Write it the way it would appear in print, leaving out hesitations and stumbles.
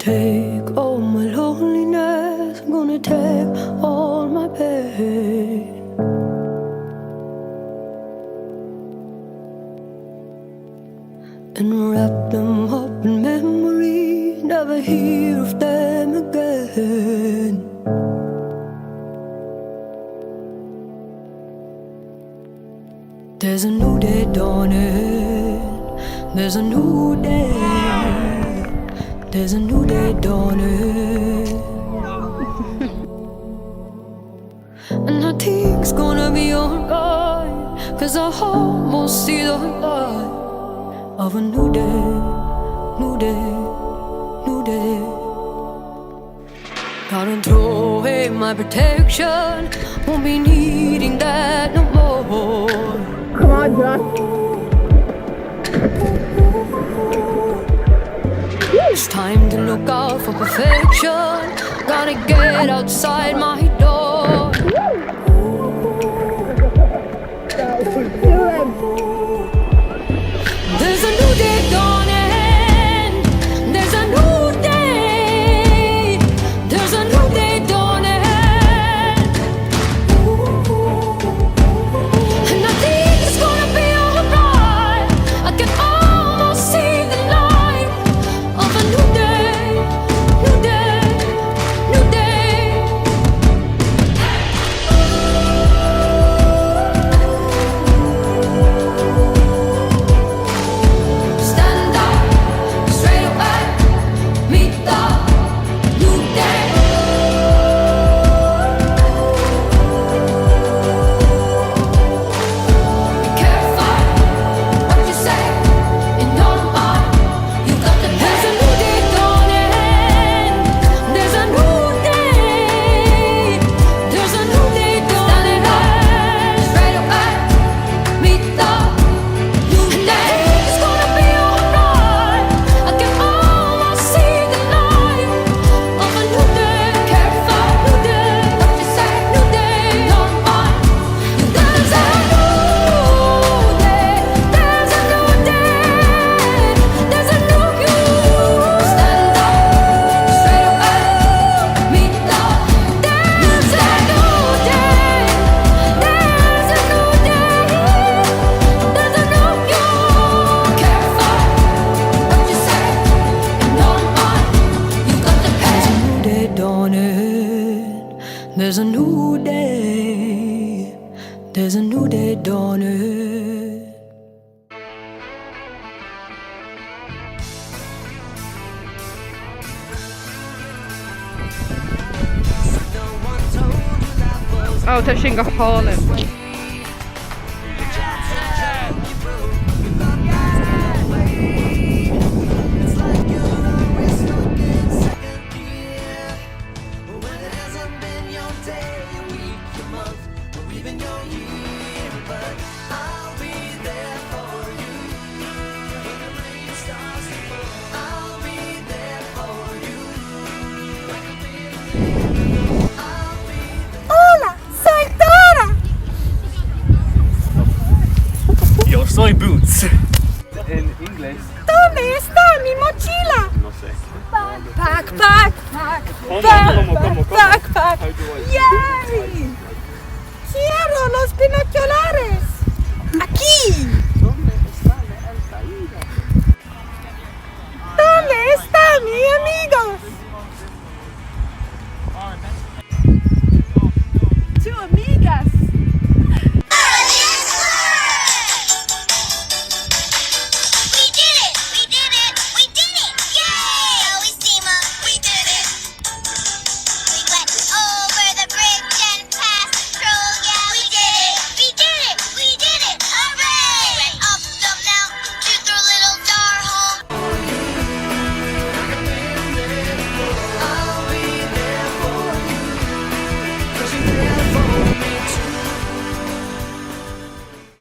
take all my loneliness, I'm gonna take all my pain. And wrap them up in memory, never hear of them again. There's a new day dawning, there's a new day, there's a new day dawning. And I think it's gonna be alright, 'cause I almost see the light of a new day, new day, new day. Gotta throw away my protection, won't be needing that no more. Come on, Josh. It's time to look out for perfection, gotta get outside my door. There's a new day dawning, there's a new day, there's a new day dawning. And I think it's gonna be alright, I can almost see the light of a new day, new day, new day. Stand up, straight away, meet the new day. Be careful what you say in your mind. You got the There's a new day dawning, there's a new day, there's a new day dawning. Straight away, meet the new day. It's gonna be alright, I can almost see the light of a new day. Careful, new day, what you say, new day, your mind. There's a new day, there's a new day, there's a new you. Stand up, straight away, meet the There's a new day, there's a new day, there's a new you. Careful what you say in your mind. You got the There's a new day dawning, there's a new day, there's a new day dawning. Oh, tá sin go hálinn. Hola, soy Dora. Yo soy Boots. En inglés. ¿Dónde está mi mochila? No sé. Backpack, ¿Cómo? backpack, ¿Cómo? backpack. How do